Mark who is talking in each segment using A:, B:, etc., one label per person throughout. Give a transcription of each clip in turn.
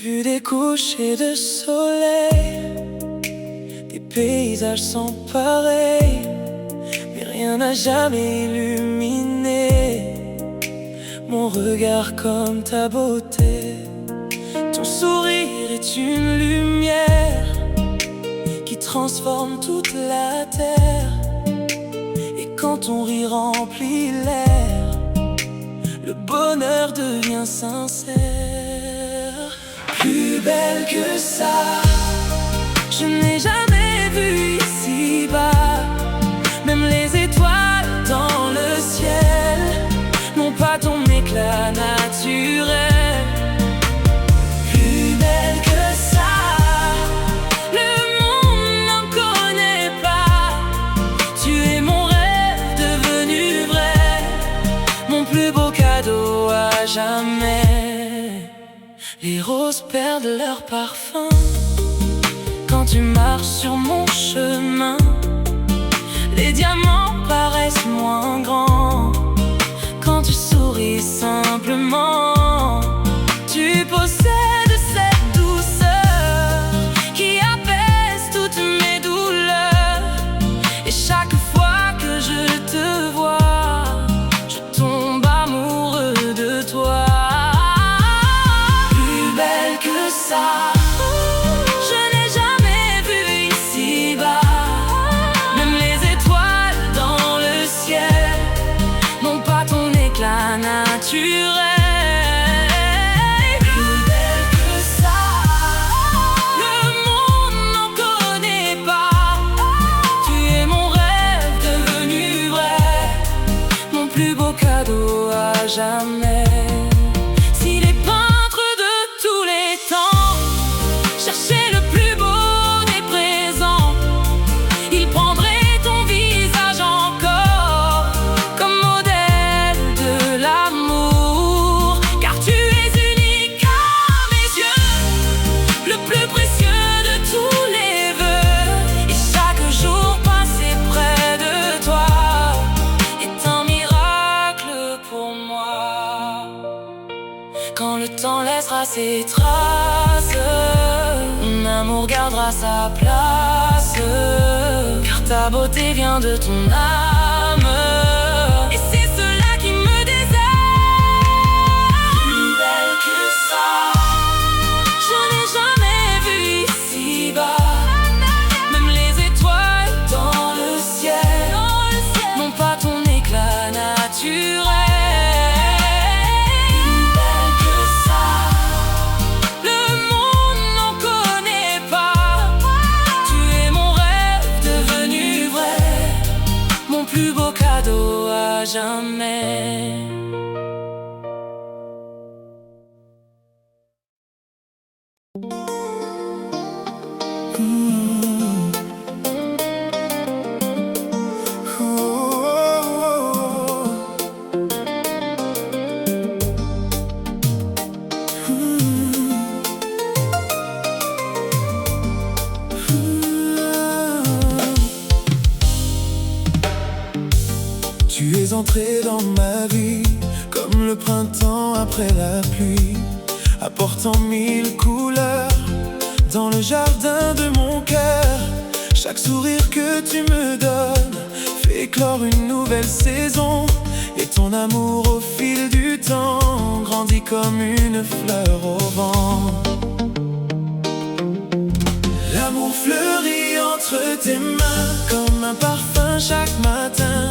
A: vu des couchers de soleil, des paysages sans pareil, mais rien n'a jamais illuminé mon regard comme ta beauté. Ton sourire est une lumière qui transforme toute la terre, et quand ton rire remplit l'air, le bonheur devient sincère. Plus belle que ça, je n'ai jamais vu ici-bas. Même les étoiles dans le ciel n'ont pas ton éclat naturel. Plus belle que ça, le monde n'en connaît pas. Tu es mon rêve devenu vrai, mon plus beau cadeau à jamais. Les roses perdent leur parfum quand tu marches sur mon chemin. Les diamants paraissent moins grands quand tu souris simplement. Tu possèdes cette douceur qui apaise toutes mes douleurs, et chaque fois que je te vois, je tombe amoureux de toi. Plus belle que ça, je n'ai jamais vu ici-bas. Même les étoiles dans le ciel n'ont pas ton éclat naturel. Plus belle que ça, le monde n'en connaît pas. Tu es mon rêve devenu vrai, mon plus beau cadeau à jamais. Si les peintres de tous les temps cherchaient le plus beau des présents, ils prendraient ton visage encore comme modèle de l'amour. Car tu es unique à mes yeux, le plus précieux de tous les vœux, et chaque jour passé près de toi est un miracle pour moi. Quand le temps laissera ses traces, mon amour gardera sa place, car ta beauté vient de ton âme, et c'est cela qui me désire. Plus belle que ça, je n'ai jamais vu ici-bas. Même les étoiles dans le ciel n'ont pas ton éclat naturel. Plus belle que ça, le monde n'en connaît pas. Tu es mon rêve devenu vrai, mon plus beau cadeau à jamais.
B: Tu es entré dans ma vie comme le printemps après la pluie, apportant mille couleurs dans le jardin de mon cœur. Chaque sourire que tu me donnes fait éclore une nouvelle saison, et ton amour au fil du temps grandit comme une fleur au vent. L'amour fleurit entre tes mains comme un parfum chaque matin.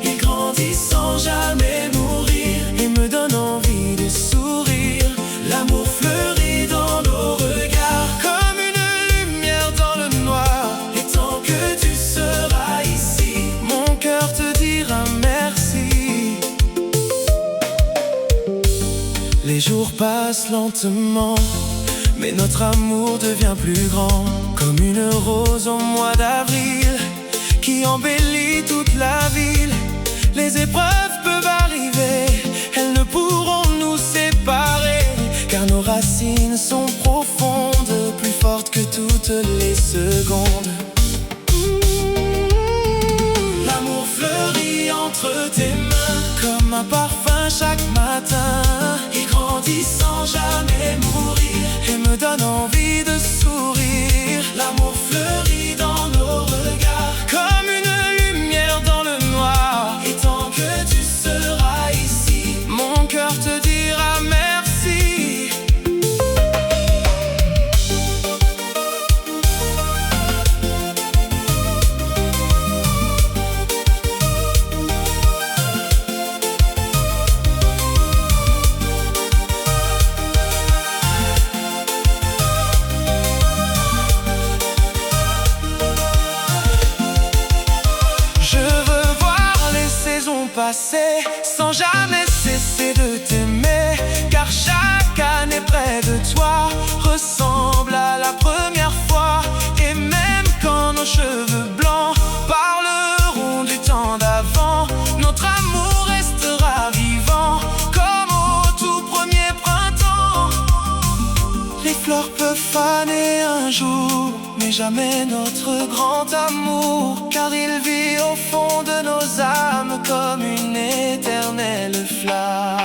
B: Il grandit sans jamais mourir et me donne envie de sourire. L'amour fleurit dans nos regards comme une lumière dans le noir, et tant que tu seras ici, mon cœur te dira merci. Les jours passent lentement, mais notre amour devient plus grand, comme une rose au mois d'avril qui embellit toute la ville. Les épreuves peuvent arriver, elles ne pourront nous séparer, car nos racines sont profondes, plus fortes que toutes les secondes. L'amour fleurit entre tes mains comme un parfum chaque matin. Il grandit sans jamais mourir et me donne donne envie de sourire. L'amour fleurit dans nos regards, comme une lumière dans le noir. Et tant que tu seras ici, mon cœur te dira merci. Passer sans jamais cesser de t'aimer, car chaque année près de toi ressemble à la première fois. Et même quand nos cheveux blancs parleront du temps d'avant, notre amour restera vivant comme au tout premier printemps. Les fleurs peuvent faner un jour, mais jamais notre grand amour, car il vit au fond de nos âmes comme une éternelle flamme.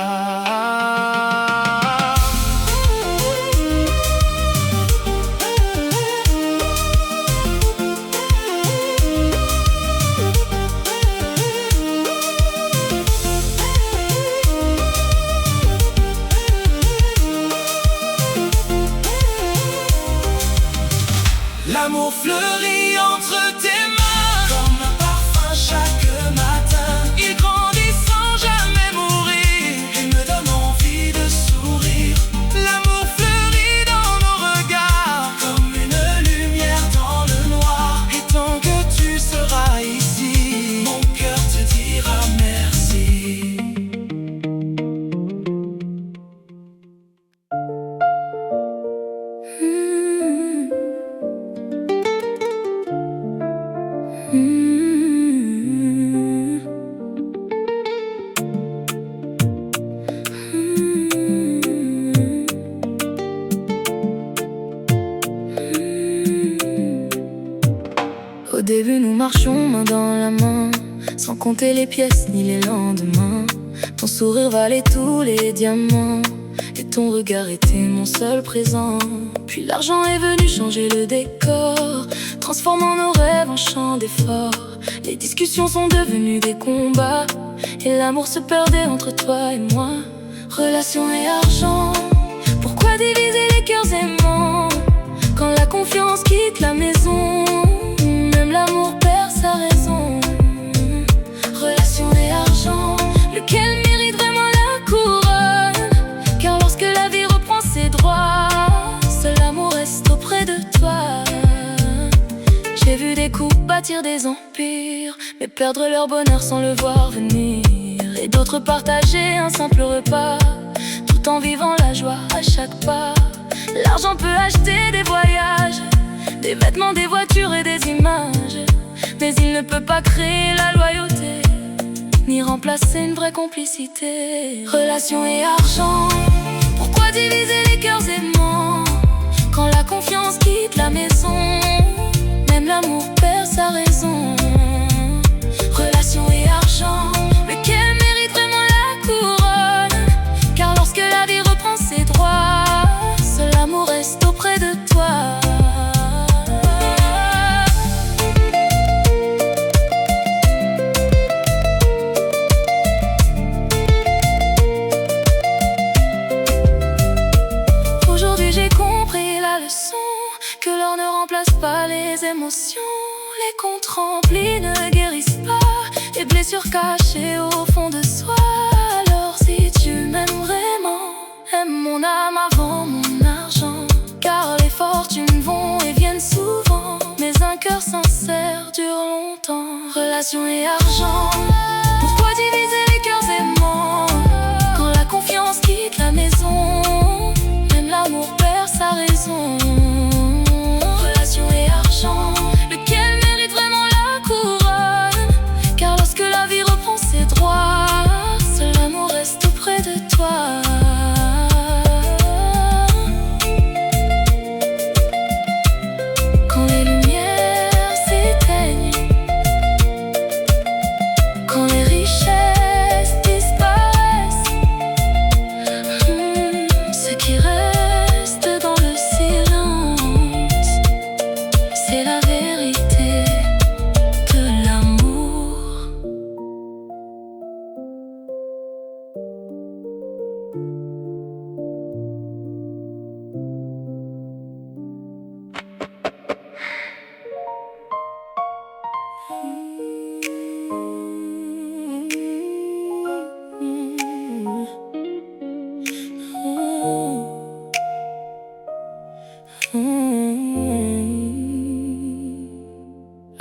B: L'amour fleurit entre tes mains, comme un parfum chaque matin. Il grandit sans jamais mourir et me donne envie de sourire. L'amour fleurit dans nos regards, comme une lumière dans le noir. Et tant que tu seras ici, mon cœur te dira merci.
C: Au début nous marchions main dans la main, sans compter les pièces ni les lendemains. Ton sourire valait tous les diamants, et ton regard était mon seul présent. Puis l'argent est venu changer le décor, transformant nos rêves en chants d'effort. Les discussions sont devenues des combats, et l'amour se perdait entre toi et moi. Relation et argent, pourquoi diviser les cœurs aimants? Quand la confiance quitte la maison, même l'amour perd sa raison. Relation et argent, lequel mérite vraiment la couronne? Car lorsque la vie reprend ses droits, seul l'amour reste auprès de toi. J'ai vu des coups bâtir des empires, mais perdre leur bonheur sans le voir venir. Et d'autres partager un simple repas, tout en vivant la joie à chaque pas. L'argent peut acheter des voyages, des vêtements, des voitures et des images, mais il ne peut pas créer la loyauté, ni remplacer une vraie complicité. Relation et argent, pourquoi diviser les cœurs aimants? Quand la confiance quitte la maison, même l'amour perd sa raison. Relation et argent, lequel mérite vraiment la couronne? Car lorsque la vie reprend ses droits, seul l'amour reste auprès de toi. Aujourd'hui j'ai compris la leçon, que l'or ne remplace pas les émotions. Les comptes remplis ne guérissent pas les blessures cachées au fond de soi. Alors si tu m'aimes vraiment, aime mon âme avant mon argent, car les fortunes vont et viennent souvent, mais un cœur sincère dure longtemps. Relation et argent, pourquoi diviser les cœurs aimants? Quand la confiance quitte la maison, même l'amour perd sa raison. Relation et argent, lequel mérite vraiment la couronne? Car lorsque la vie reprend ses droits, seul l'amour reste auprès de toi. Quand les lumières s'éteignent,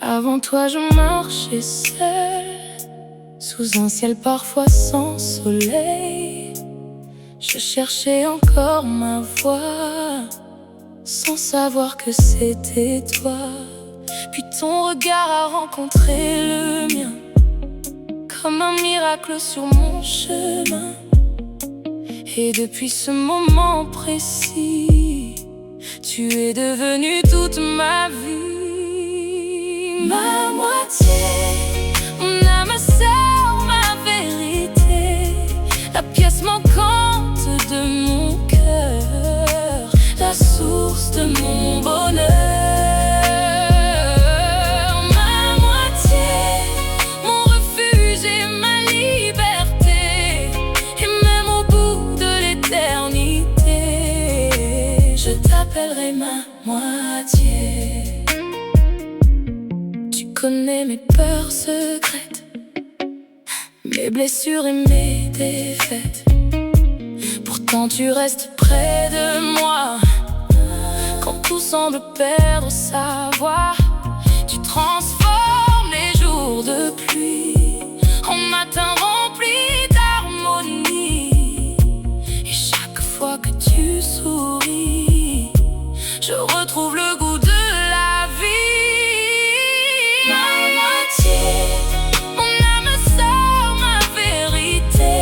C: Avant toi je marchais seule, sous un ciel parfois sans soleil. Je cherchais encore ma voix, sans savoir que c'était toi. Puis ton regard a rencontré le mien, comme un miracle sur mon chemin. Et depuis ce moment précis, tu es devenue toute ma vie. Ma moitié, mon âme sœur, ma vérité, la pièce manquante de mon cœur, la source de mon bonheur. Ma moitié, mon refuge et ma liberté, et même au bout de l'éternité, je t'appellerai ma moitié. Tu connais mes peurs secrètes, mes blessures et mes défaites. Pourtant tu restes près de moi, quand tout semble perdre sa voix. Tu transformes les jours de pluie en matins remplis d'harmonie. Et chaque fois que tu souris, je retrouve le goût de la vie. Ma moitié, mon âme sœur, ma vérité,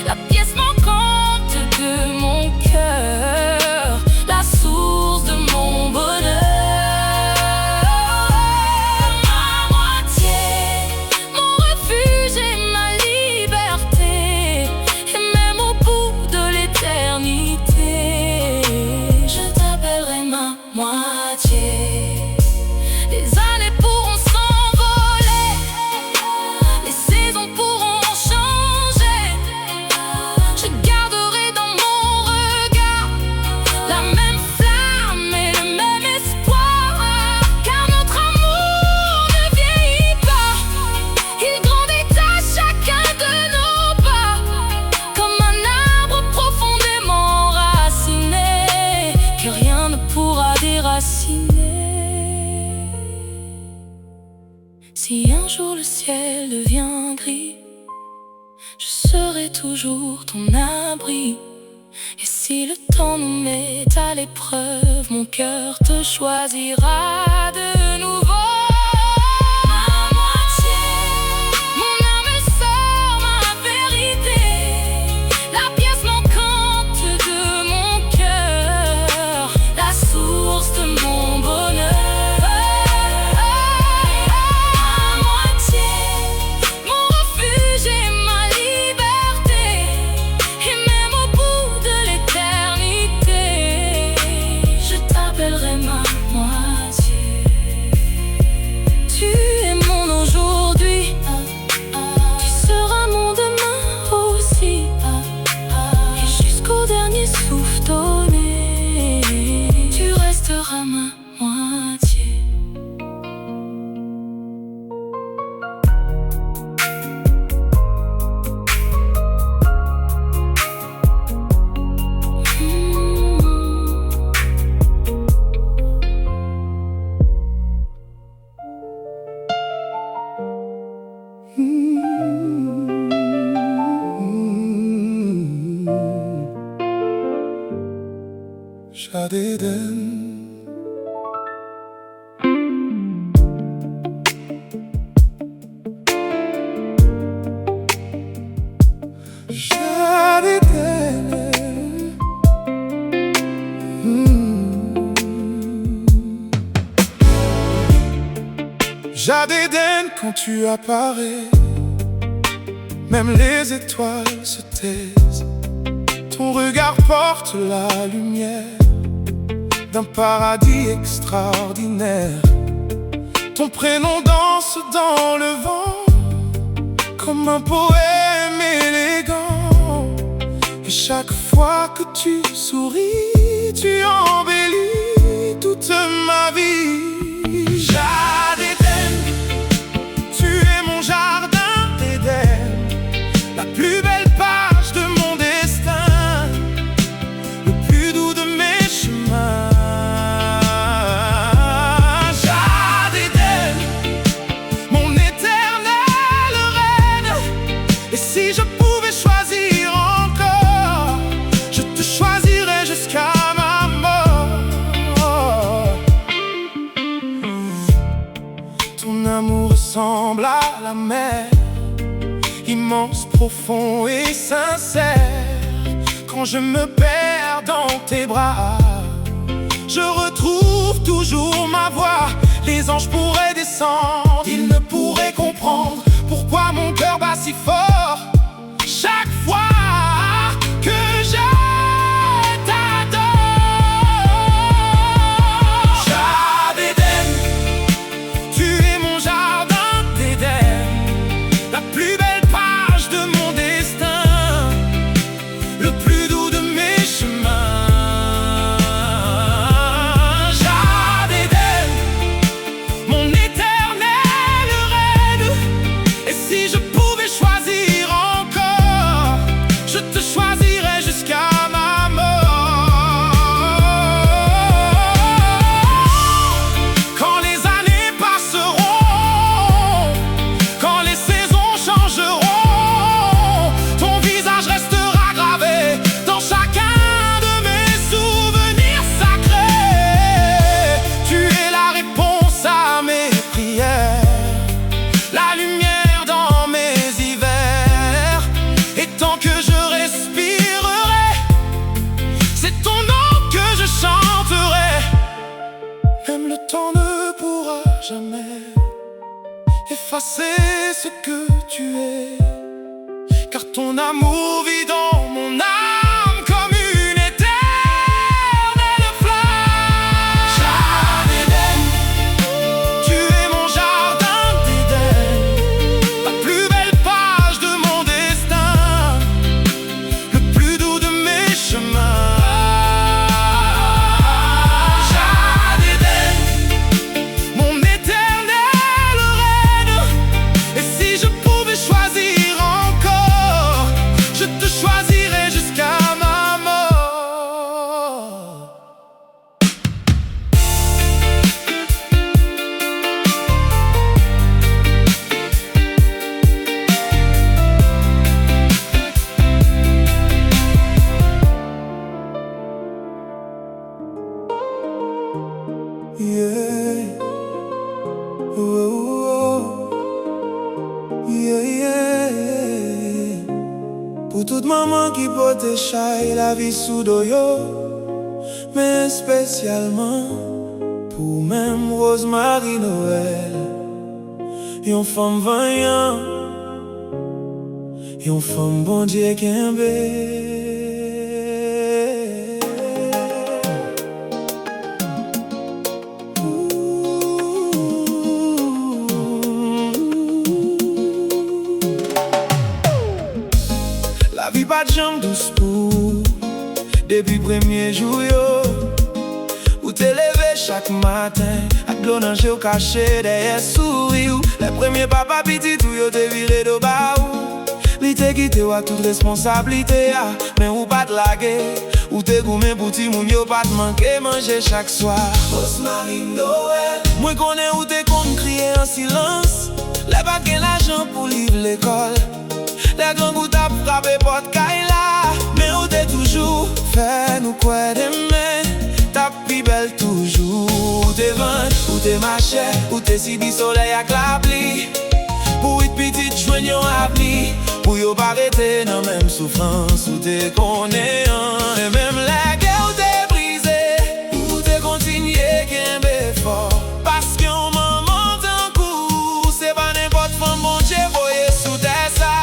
C: la pièce manquante de mon cœur, la source de mon bonheur. Ma moitié, mon refuge et ma liberté, et même au bout de l'éternité, je t'appellerai ma moitié. Les années pourront s'envoler, les saisons pourront changer, je garderai dans mon regard la même flamme et le même espoir. Car notre amour ne vieillit pas, il grandit à chacun de nos pas, comme un arbre profondément raciné, que rien ne pourra déraciner. Si un jour le ciel devient gris, je serai toujours ton abri. Et si le temps nous met à l'épreuve, mon cœur te choisira de nouveau. Ma moitié, mon âme sœur, ma vérité, la pièce manquante de mon cœur, la source de mon bonheur. Ma moitié, mon refuge et ma liberté, et même au bout de l'éternité, je t'appellerai ma moitié. Tu es mon aujourd'hui, tu seras mon demain aussi, et jusqu'au dernier souffle donné, tu resteras ma moitié.
B: Jadeden. Jadeden, quand tu apparais, même les étoiles se taisent. Ton regard porte la lumière d'un paradis extraordinaire. Ton prénom danse dans le vent, comme un poème élégant. Et chaque fois que tu souris, tu embellis toute ma vie. Jadeden, tu es mon jardin d'Éden, la plus belle page de mon destin, le plus doux de mes chemins. ressemble à la mer, immense, profond et sincère. Quand je me perds dans tes bras, je retrouve toujours ma voix. Les anges pourraient descendre, ils ne pourraient comprendre pourquoi mon cœur bat si fort chaque fois que je t'adore. Jardin d'Éden, tu es mon jardin d'Éden, la plus belle page de mon destin, le plus doux de mes chemins. Jardin d'Éden, mon éternel rêve. Et si je pouvais choisir encore, je te choisirais jusqu'à ma mort. Quand les années passeront, quand les saisons changeront, ton visage restera gravé dans chacun de mes souvenirs sacrés. Tu es la réponse à mes prières, la lumière dans mes hivers. Et tant que je respirerai, c'est ton nom que je chanterai. Même le temps ne pourra jamais effacer ce que tu es, car ton amour vit dans mon âme comme une éternelle flamme. Jardin d'Éden, tu es mon jardin d'Éden, la plus belle page de mon destin, le plus doux de mes chemins. Jardin d'Éden, mon éternel rêve. Et si je pouvais choisir encore, je te choisirais jusqu'à ma mort. Yeah. Oh, oh. Yeah, yeah. Pour toute maman qui porte chay la vie sous doyo, mais spécialement pour même Rosemary Noël. Yon femme vaillant, yon femme bon Dieu kembe. La vie pas de jambe douce pour depuis premier jour yo. Ou te levé chaque matin, ak l'eau nan jeu caché derrière sourire. Les premiers papa petit tout yo te viré de bas ou. Li te quitté ou toute responsabilité a, mais ou pas te laguer. Ou te goumé pour ti moun yo pas te manquer manger chaque soir. Rosemary Noël, moi connais ou te kon crier en silence. Les pas gen l'argent pour livre l'école. Les grands goûts t'a frappé porte kaila, mais où t'es toujours fait nous quoi demain. Ta plus belle toujours. Où t'es vent, où t'es marché, où t'es si du soleil à la pluie. Pour une petite joignons à pli, pour yo pas arrêter dans même souffrance. Où t'es connais, et même la guerre où t'es brisé, où t'es continué qu'un fort. Parce qu'un moment d'un coup, c'est pas n'importe femme bon Dieu voyé sous tes ça.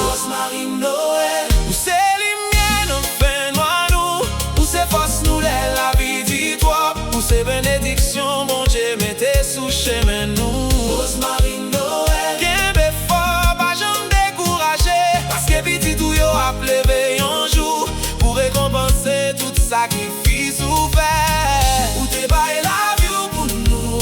B: Rosemary Noël, où c'est lumière dans fin noir nous, où c'est force nous la vie dit toi, où c'est bénédiction bon Dieu mettez sous chemin nous. Rosemary Noël, qu'un fort pas jamais découragé, parce que petit tout yo a levé un jour pour récompenser tout sacrifice ou fait. Où t'es bail la vie pour nous,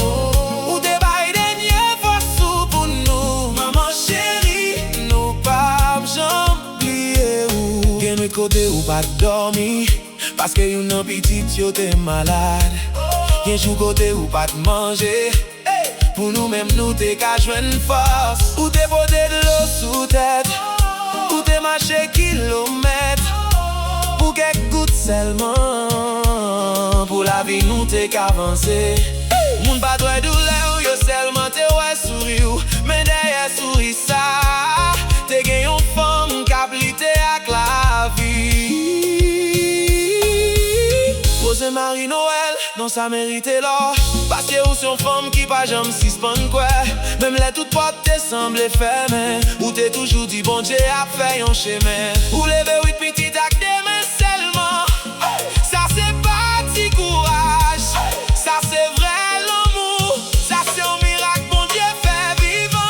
B: où t'es bail dernier force pour nous. Maman chérie, nous pas j'oublier ou. Gen nous côté ou pas dormir, parce que you non petit yo t'es malade. Gen jou côté ou pas te manger, pour nous même nous t'es qu'à joindre force. Ou t'es porté de l'eau sous tête, ou t'es marché kilomètres, pour quelques gouttes seulement. Pour la vie nous t'es qu'avancer. Moun pas doit douleur, yo seulement te ouais souri ou, mais derrière souri ça, te gen yon femme k'ap lite ak la vie. Rose Marie Noël, non ça mérite l'or, parce que ou son femme qui pas jamais suspend quoi. Même les toutes portes te semble fermées, ou t'es toujours dit bon Dieu a fait un chemin. Ou lever 8 petites ak des mains seulement, ça c'est pas petit courage, ça c'est vrai l'amour, ça c'est un miracle bon Dieu fait vivant.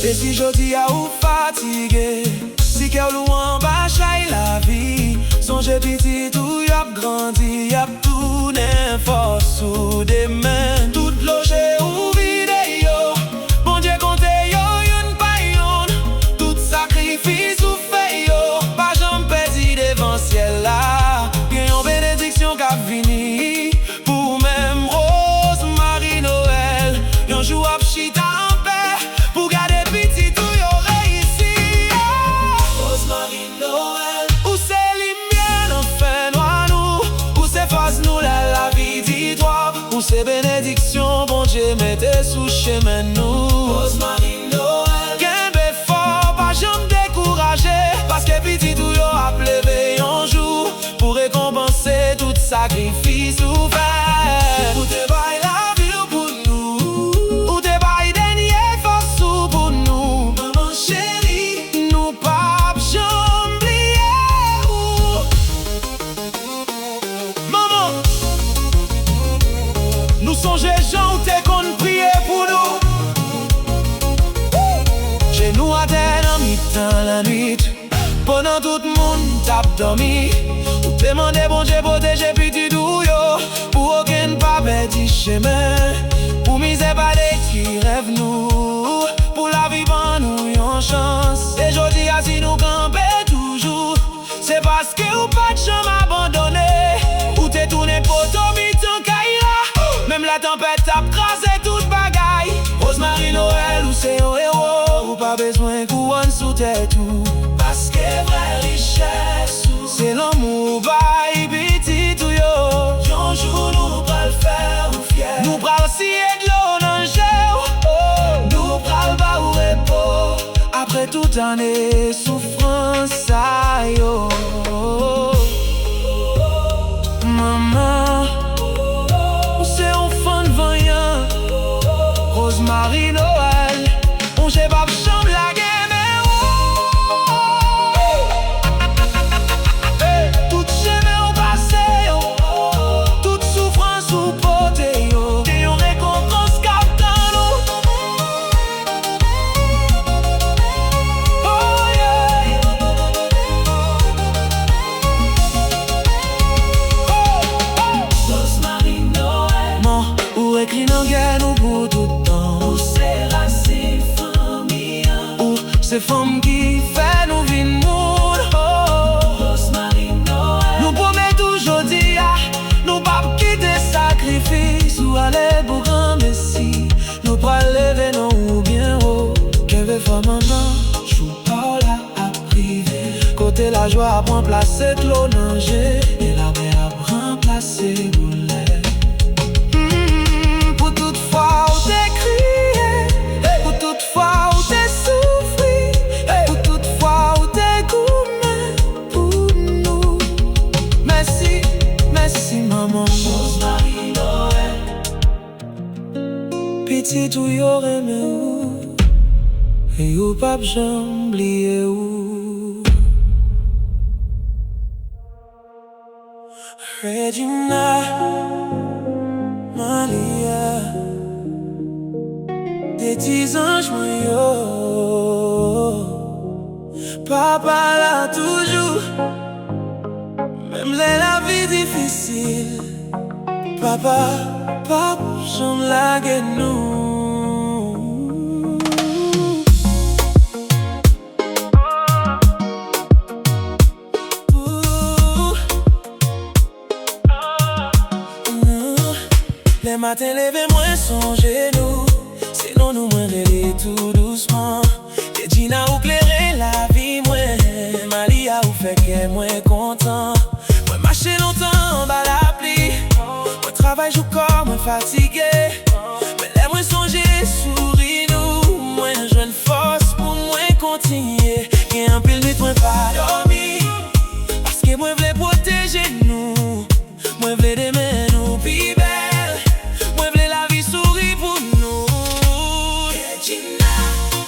B: Et si jodi a ou fatigué, si cœur ou en bas chaille la vie, songe petit tout yop grandi, yop tout n'importe sous des mains, tout loge ou vide yo, bon Dieu compte yo yon pa yon, tout sacrifice ou fait yo, pas j'en perdi devant ciel là, bien yon bénédiction qu'a vini, pour même Rose Marie Noël, yon jour ap chita en paix, pour garder petit tout yo réussi. Rose Marie Noël, où c'est lumière enfin noir nous, où c'est face nous la vie dit toi, où c'est bénédiction bon Dieu mette sous chemin nous. Rose Marie Noël, qu'un fort pas jamais découragé, parce que petit tout yo a levé un jour, pour récompenser tout sacrifice ou fait. Ou te bail la vie pour nous, ou te bail dernier force pour nous. Maman chérie, nous pas jamais oublier ou. Maman, nous songeons gens où t'es qu'on prier pour nous. Chez nous à terre dans mi-temps la nuit, pendant tout le monde tape dormi, ou te demande bon Dieu protéger petit douyo, pour aucun pas petit chemin, pour misère pas des qui rêvent nous, pour la vie ban nous yon chance. Et jodi a si nous camper toujours, c'est parce que ou pas de chambre abandonné, ou t'es tourné pour ton mi-temps kaira, même la tempête tape crasé toute bagaille. Rose Marie Noël ou c'est un héros, ou pas besoin couronne sous tête tout, parce que vraie richesse c'est l'amour bail petit tout yo. Un jour nous pral faire ou fier, nous pral scier de l'eau dans gel, nous pral ba ou repos, après toute année souffrance ça yo. Maman, c'est un fan vaillant, Rose Marie Noël, on j'ai pas chambre la guerre. Écrit dans guerre nous pour tout le temps, où c'est racine famille, où c'est femme qui fait nous vivre monde. Rose Marie Noël, nous promet toujours dire, nous pas quitter sacrifice, ou aller pour grand messie, nous pas lever non ou bien haut, qu'elle veut faire maman, joue pas là à priver, côté la joie à prendre place de l'eau nager, et la paix à prendre place de boulet. Toutefois où t'es crié, pour toutefois où t'es souffri, pour toutefois où t'es gourmé pour nous. Merci, merci maman. Rose Marie Noël, petit tout yo aimé ou, et yo pas jamais oublié ou. Regina, Maria, des petits anges yo, papa là toujours, même la vie difficile, papa, papa, j'en lague nous. matin levé moins songer nous, sinon nous moins rêver tout doucement. Et Gina ou clairer la vie moins, Malia ou fait qu'elle moins content. Moi marcher longtemps en bas la pluie, moi travail joue corps moins fatigué. Mais les moins songer souris nous, moins jeune force pour moins continuer. Et un pile nuit moins pas dormi, parce que moi v'lais protéger nous, moi v'lais aimer nous plus belle, moi v'lais la vie sourit pour nous. Regina,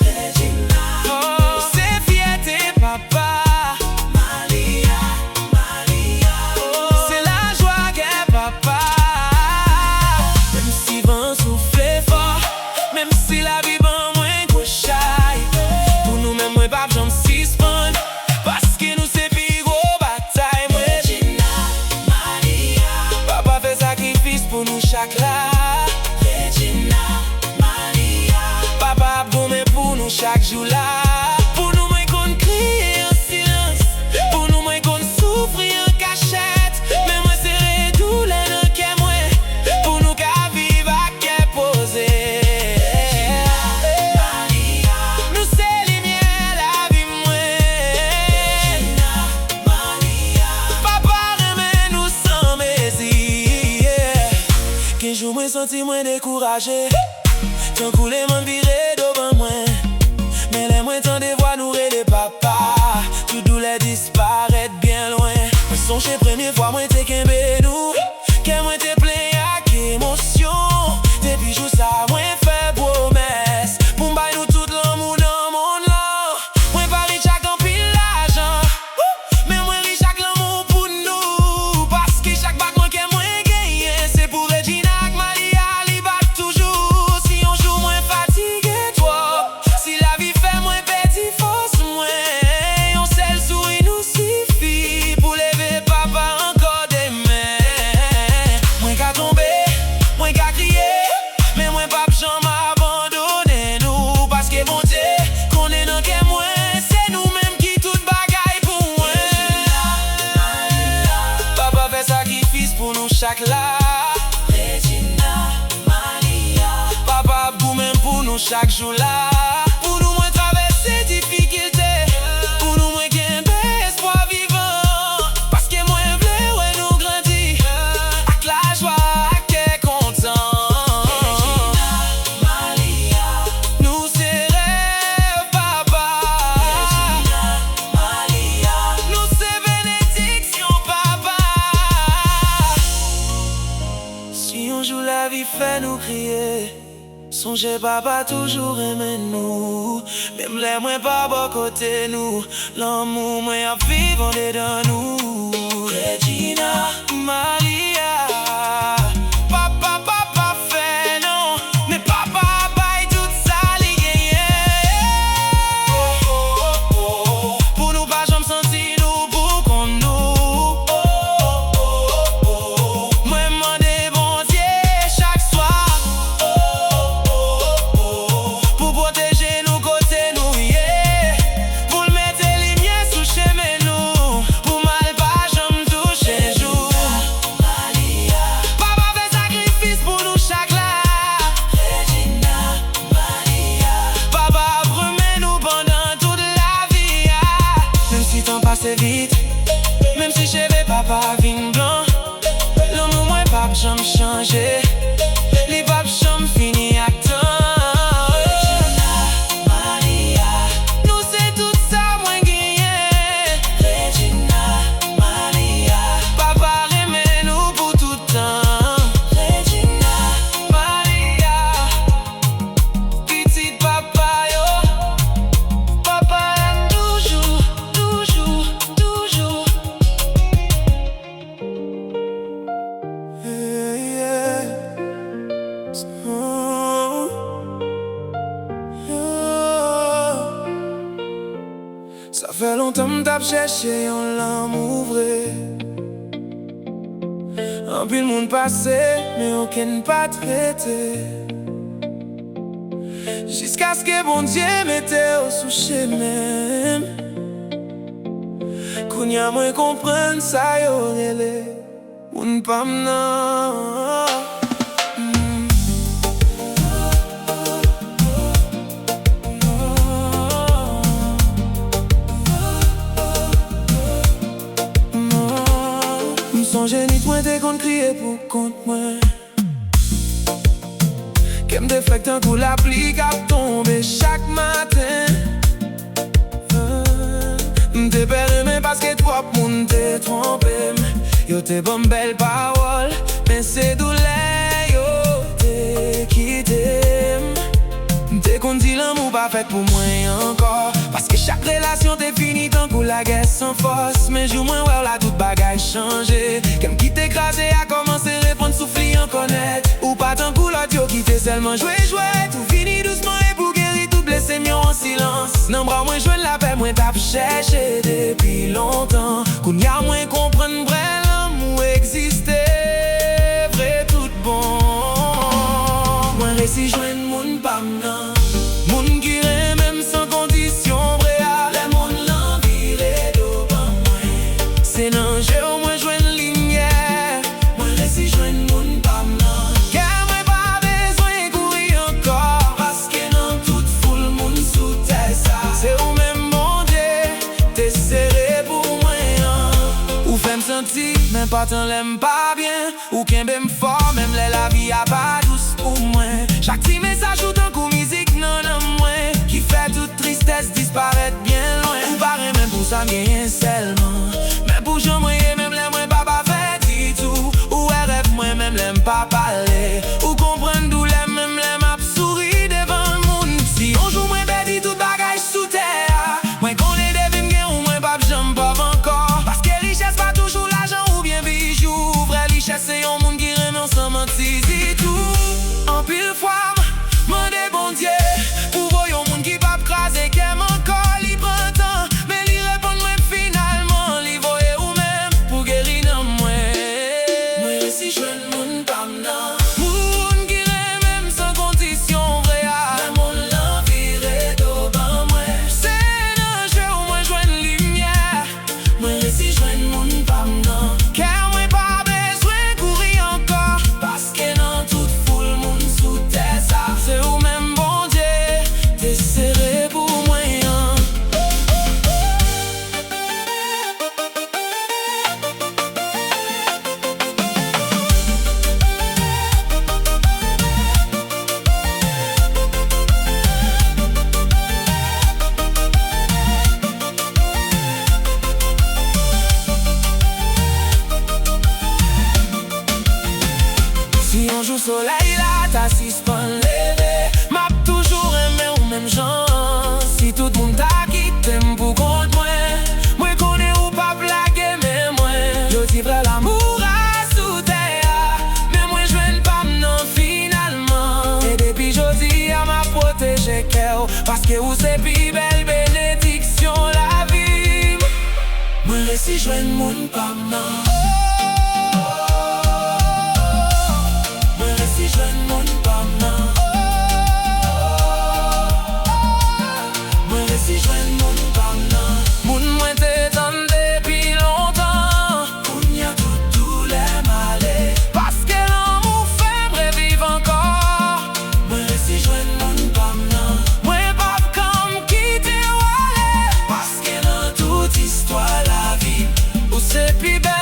B: Regina, oh c'est fierté papa. Malia, Malia, oh c'est la joie qu'est papa. Même si vent souffle fort, même si la vie ban moins gros chai, pour nous même moi pas j'en suspend, parce que nous c'est plus gros bataille. Regina, Malia, papa fait sacrifice pour nous chaque là. Regina, Malia, papa promet pour nous chaque jour là. Pour nous moins qu'on crie en silence, pour nous moins qu'on souffre en cachette. Mais moi c'est douleur dans qu'est moi, pour nous qu'à vivre à qu'est posé. Malia, nous c'est lumière la vie moi. Malia, papa remet nous sans mesure. Qu'un jour moi senti moins découragé, tant couler mon viré devant moi. Mais les moins temps des voix nous les papa, tout douleur disparaît bien loin. Moi songe première fois moi t'es qu'un nous, qu'un moi t'es plein avec émotion. Depuis jour ça moi fait promesse, pour m'bailler nous tout l'amour dans mon là. Moi pas riche avec un pile l'argent, mais moi riche avec l'amour pour nous. Parce que chaque bague moi qu'est moins gagné, c'est pour Regina avec Malia, li bat toujours. Si on joue moins fatigué toi, si la vie fait moins petit force moins, on sait le souris nous suffit pour lever papa encore des mains. Moins qu'à tomber, moins qu'à crier, mais moins pas jamais abandonner nous. Parce que bon Dieu, qu'on est dans qu'est moins, c'est nous-mêmes qui tout bagaille pour moi. Papa fait sacrifice pour nous chaque là. Regina, Malia, papa pour même pour nous chaque jour là. Pour nous moins traverser difficultés, pour nous moins gagner espoir vivant. Parce que moi v'lais ouais nous grandir, avec la joie qu'est content. Regina, Malia, nous c'est rêve papa. Regina, Malia, nous c'est bénédiction papa. Si on joue la vie fait nous crier, songez papa toujours aimer nous. Même les moins pas bon côté nous, l'amour moins à vivre dedans nous. Regina, Malia, papa papa fait non, mais papa baille tout ça li gagné. Pour nous pas jamais sentir nous pour qu'on nous. Moi m'en bon Dieu chaque soir, pour protéger nous côté nous, yeah. Pour le mettre lumière sous chemin nous, pour mal pas jamais toucher jour. Papa fait sacrifice pour nous chaque là. Regina, Malia, papa promet nous pendant toute la vie. Même si temps passe vite, même si je vais papa vin blanc, l'amour moi pas jamais changer, les papes jamais fini à temps. Malia, nous c'est tout ça moins gagné. Regina, Malia, papa remet nous pour tout temps. Regina, Malia, petite papa yo, papa aime toujours, toujours, toujours. Ça fait longtemps que t'as cherché un l'amour vrai. Un peu le monde passé, mais aucun pas traité. Jusqu'à ce que bon Dieu mette au souché même. Qu'on y a moins comprendre ça y aurait les. Ou n'pas m'nan. songe ni point te kon kriye pou kont mwen. Kem te fek tan kou la pli kap tombe chak matin. M'te pereme paske twop moun te trompem. Yo te bon bel parol, men se doule yo te kitem. Te kon di l'amour pa fet pou mwen ankor, paske chak relasyon te fini tan kou la guerre sans force. Men jou mwen wè la tout bagay chanje. Kem ki te krasé a komanse repon soufli an konet. Ou pa tan kou lot yo ki te selman joué. Tout fini doucement et pou guéri tout blessé mion en silence. Nan bra mwen jwen la paix mwen tap chèche depi longtemps. Koun ya mwen kompren bre l'amour existe vre tout bon. Mwen resi jwen moun pam nan, moun ki remem sans kondisyon vre a. Le moun lan vire do ban mwen, se nan jè ou mwen jwen linye. Mwen resi jwen moun pam nan, ke mwen pa bezwen kouri ankor, paske nan tout foule moun sou te sa. Se ou men mon Dieu, te serré pou mwen an. Ou fèm senti, men patan lèm pa bien. Ou kenbe m fort, même lè la vie a pas douce pou mwen. Chaque ti message ou tan kou mizik nan an mwen, ki fè toute tristesse disparaître bien loin. Ou pare men pou sa mgenyen selman, men pou jan mwenye même lè mwen pa pa fè di tout. Ou e rêve mwen même lèm pa pale, ou kompren dou lèm même lèm ap souri devan moun. Si on jou mwen bedi tout bagay sou terre, mwen konen devim gen ou mwen pap jam pov ankor. Paske richesse pa toujou l'argent ou bien bijou. Vre richesse se yon moun ki remen san manti zitou. En pile fois, mande bon Dieu, pour voyon moun ki pap krasé kem ankor. Li pran tan, men li repon mwen finalement. Li voye ou men, pou geri nan mwen. Mwen resi jwen moun pam nan, moun ki remem sans kondisyon vre a. Le moun lan vire do ban mwen, se nan jè ou mwen jwen lumière. Mwen resi jwen moun pam nan, ke mwen pa bezwen kouri ankor, paske nan tout foule moun sou te sa. Se ou men bon Dieu, te serré pou mwen an. Si on joue soleil là, ta suspend levé, m'a toujours aimé ou même gens. Si tout moun ta quitté m'pou kont mwen, mwen konen ou pa blague mais mwen. Yo di vre l'amour a sou terre, mais mwen jwen pam nan finalement. Et depuis jodi a m'a protégé kè ou, paske ou se pi bel bénédiction la vie. Mwen resi jwen moun pam nan, si jwen moun pam nan, mwen resi jwen moun pam nan. Moun mwen te tan depi longtemps, koun ya tout lè male, paske l'amour fè mre viv ankor. Mwen resi jwen moun pam nan, mwen pap kam kite wale, paske nan tout histoire la vie, ou se pi bel